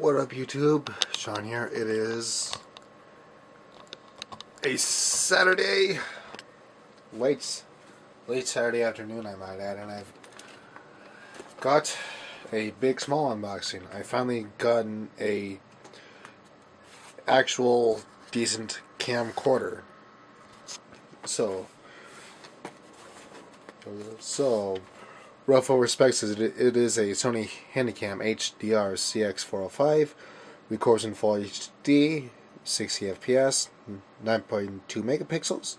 What up, YouTube? Sean here. It is a Saturday, late Saturday afternoon, I might add, and I've got a big small unboxing. I finally gotten a actual decent camcorder. So rough over specs, it is a Sony Handycam HDR CX405, records in full HD, 60 FPS, 9.2 megapixels,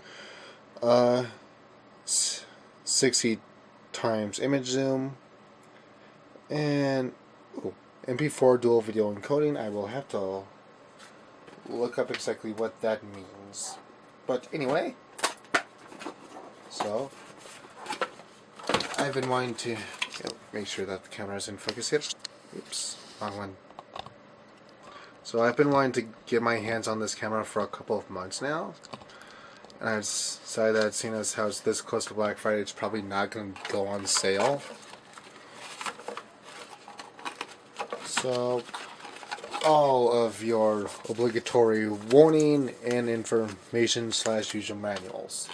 60 times image zoom, and MP4 dual video encoding. I will have to look up exactly what that means. But anyway, so I've been wanting to make sure that the camera's in focus here. Oops, wrong one. So I've been wanting to get my hands on this camera for a couple of months now, and I've decided that seeing as how it's this close to Black Friday, it's probably not going to go on sale. So all of your obligatory warning and information / user manuals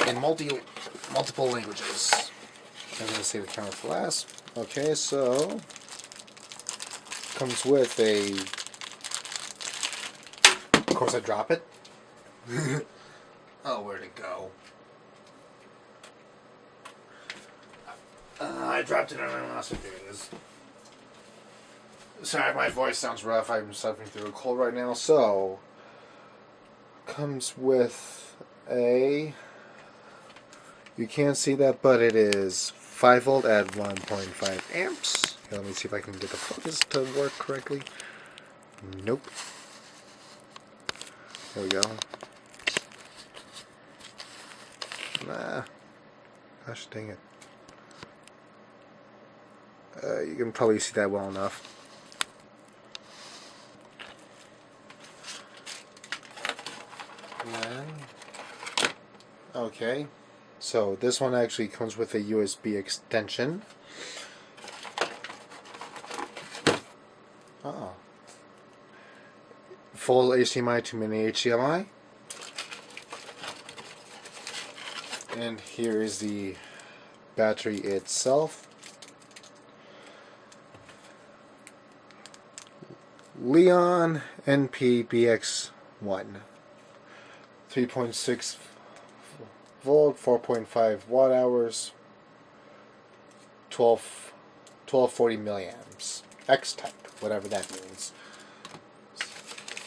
in multiple languages. I'm going to save the camera for last. Okay, so comes with a, of course I drop it. Oh, where'd it go? I dropped it and I lost it. There it is. Sorry, my voice sounds rough. I'm suffering through a cold right now. So comes with a, you can't see that, but it is 5 volt at 1.5 amps. Here, let me see if I can get the focus to work correctly. Nope. There we go. Nah. Gosh dang it. You can probably see that well enough. Okay. So this one actually comes with a USB extension. Full HDMI to mini HDMI. And here is the battery itself. Leon NPBX1. 3.6 volt, 4.5 watt hours, 1240 milliamps, X-type, whatever that means.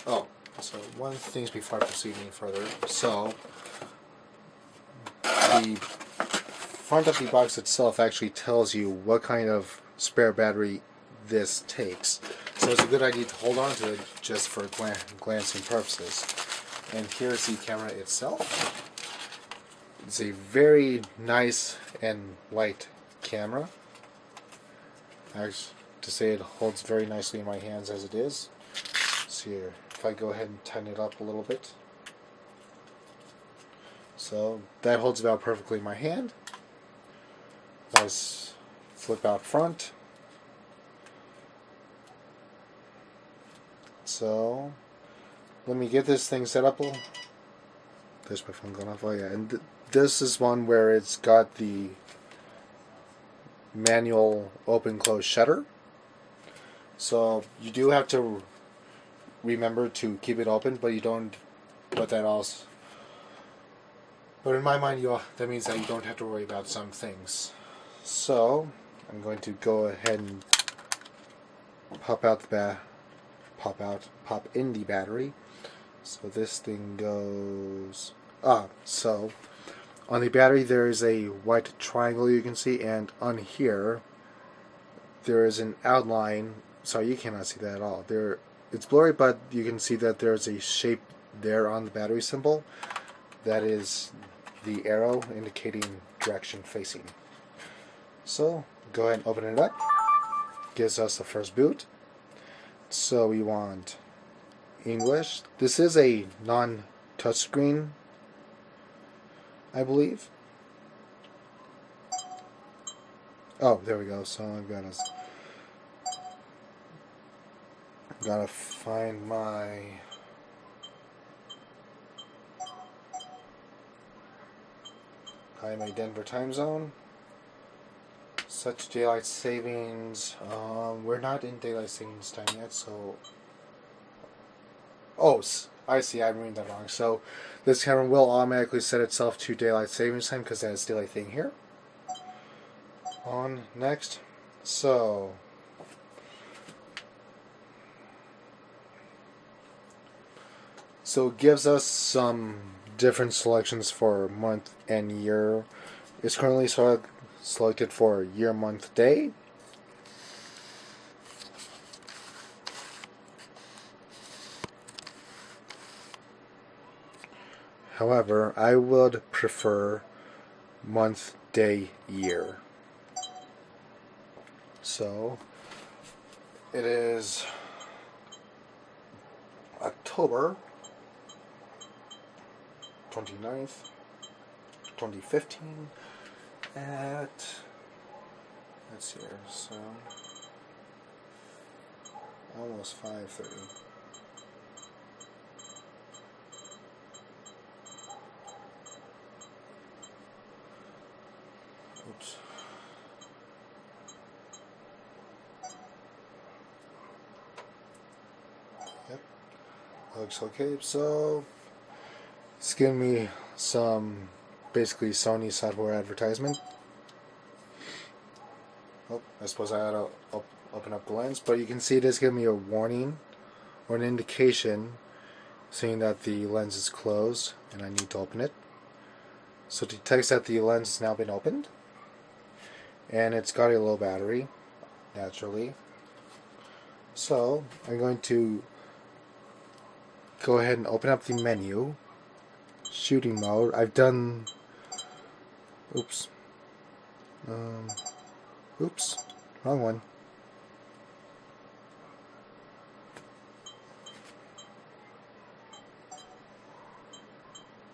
Oh, so one thing before I proceed any further. So the front of the box itself actually tells you what kind of spare battery this takes. So it's a good idea to hold on to it just for glancing purposes. And here's the camera itself. It's a very nice and light camera. Actually, to say it holds very nicely in my hands as it is. So here, if I go ahead and tighten it up a little bit. So that holds about perfectly in my hand. Nice flip out front. So let me get this thing set up. There's my phone going off. Oh yeah, and this is one where it's got the manual open-close shutter. So you do have to remember to keep it open, but you don't. But in my mind, that means that you don't have to worry about some things. So I'm going to go ahead and pop in the battery. So this thing goes. So on the battery there is a white triangle you can see, and on here there is an outline. Sorry, you cannot see that at all. It's blurry, but you can see that there's a shape there on the battery symbol. That is the arrow indicating direction facing. So go ahead and open it up. Gives us the first boot. So we want English. This is a non-touchscreen, I believe. Oh, there we go. So I've got us. Gotta find my Denver time zone. Such daylight savings. We're not in daylight savings time yet, so. Oh, I see. I'm reading that wrong. So this camera will automatically set itself to daylight savings time because that's daylight thing here. On next. So it gives us some different selections for month and year. It's currently selected for year, month, day. However, I would prefer month, day, year. So it is October 29th, 2015 at, let's see here, so almost 5:30. Oops. Yep. Looks okay. So it's giving me some basically Sony software advertisement. Oh, I suppose I ought to open up the lens, but you can see it is giving me a warning or an indication saying that the lens is closed and I need to open it. So it detects that the lens has now been opened, and it's got a low battery, naturally. So I'm going to go ahead and open up the menu, shooting mode. I've done, oops, wrong one.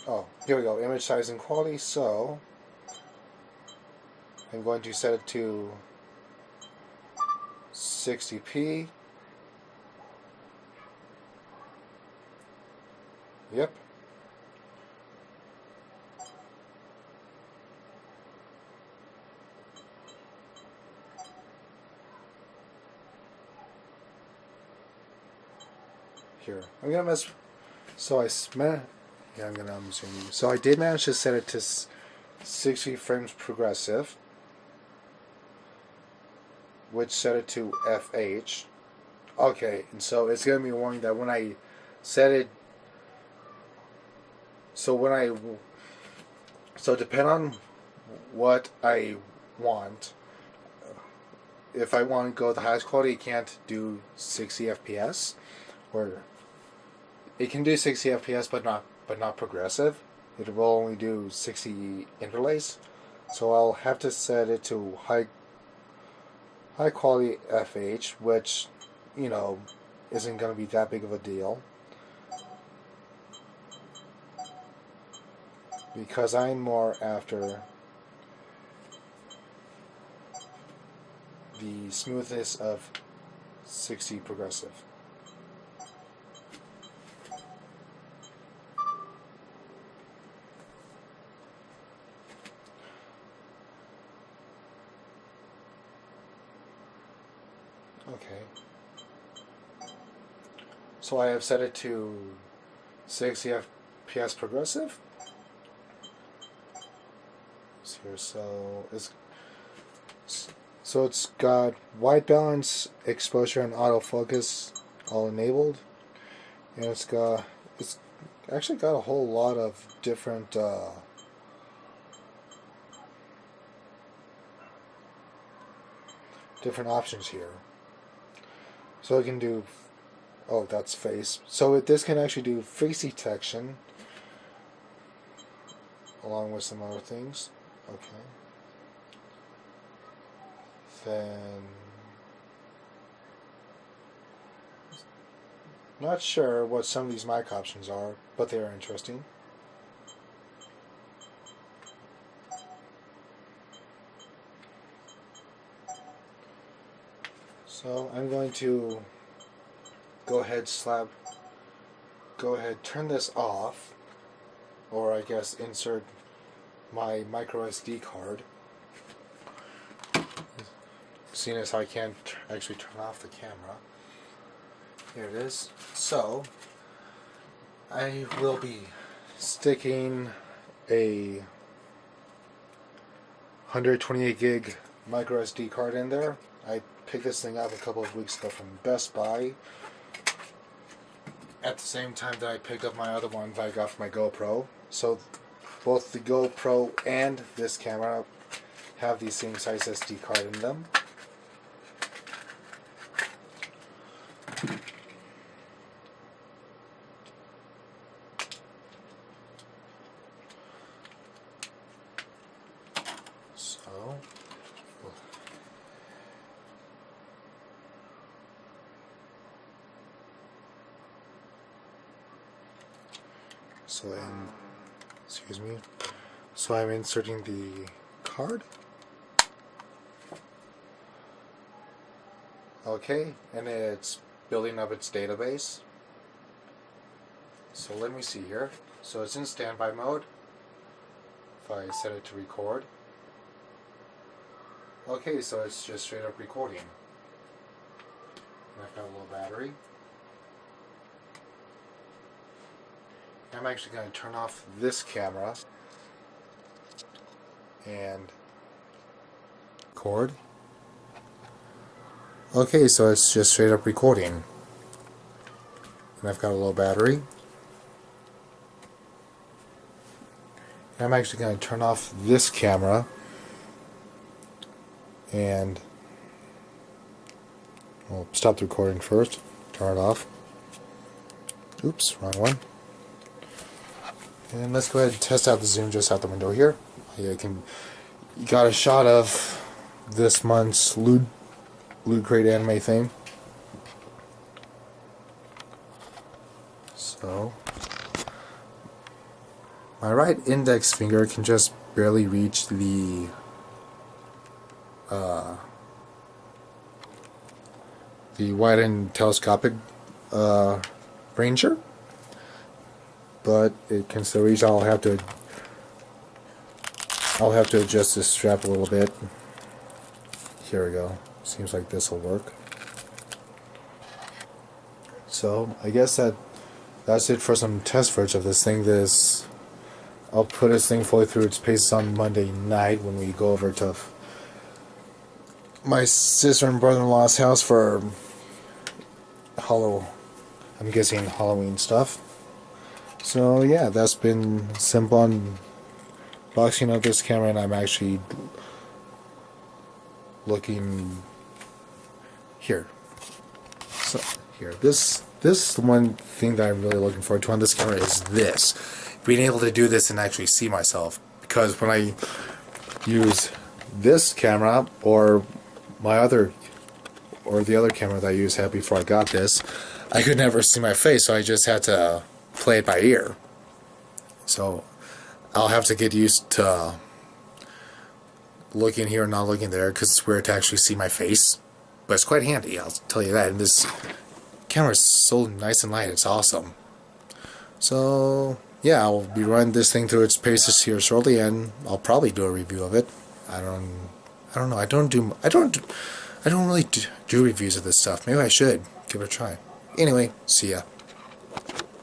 Oh, here we go, image size and quality. So I'm going to set it to 60p. Yep. Here, I'm gonna mess. So I yeah, I'm assuming. So I did manage to set it to 60 frames progressive, which set it to FH. Okay, and so it's gonna be warning that when I set it. So depend on what I want. If I want to go the highest quality, it can't do 60 FPS, or it can do 60 FPS, but not progressive. It will only do 60 interlace. So I'll have to set it to high quality FH, which, you know, isn't going to be that big of a deal, because I'm more after the smoothness of 60 progressive. Okay. So I have set it to 60 FPS progressive. So it's got white balance, exposure, and autofocus all enabled, and it's actually got a whole lot of different options here. So it can do, oh, that's face. So this can actually do face detection along with some other things. Okay. Then, not sure what some of these mic options are, but they are interesting. So I'm going to go ahead, turn this off, or I guess insert my micro SD card. Seeing as how I can't actually turn off the camera. Here it is. So, I will be sticking a 128 gig micro SD card in there. I picked this thing up a couple of weeks ago from Best Buy. At the same time that I picked up my other one that I got for my GoPro. So both the GoPro and this camera have the same size SD card in them. So I'm inserting the card. Okay, and it's building up its database. So let me see here. So it's in standby mode. If I set it to record. Okay, so it's just straight up recording. And I've got a little battery. I'm actually going to turn off this camera and record. Okay, so it's just straight up recording. And I've got a low battery. I'm actually going to turn off this camera and we'll stop the recording first. Turn it off. Oops, wrong one. And let's go ahead and test out the zoom just out the window here. You got a shot of this month's Loot Crate anime thing. So my right index finger can just barely reach the wide and telescopic ranger, but it can still reach. I'll have to adjust this strap a little bit. Here we go. Seems like this will work. So I guess that's it for some test footage of this thing. I'll put this thing fully through its paces on Monday night when we go over to my sister and brother-in-law's house for I'm guessing Halloween stuff. So yeah, that's been simple unboxing of this camera, and I'm actually looking here. So here, this one thing that I'm really looking forward to on this camera is this. Being able to do this and actually see myself, because when I use this camera or the other camera that I had before I got this, I could never see my face, so I just had to play it by ear. So I'll have to get used to looking here and not looking there, because it's weird to actually see my face. But it's quite handy, I'll tell you that. And this camera is so nice and light, it's awesome. So yeah, I'll be running this thing through its paces here shortly, and I'll probably do a review of it. I don't know. I don't really do reviews of this stuff. Maybe I should give it a try. Anyway, see ya.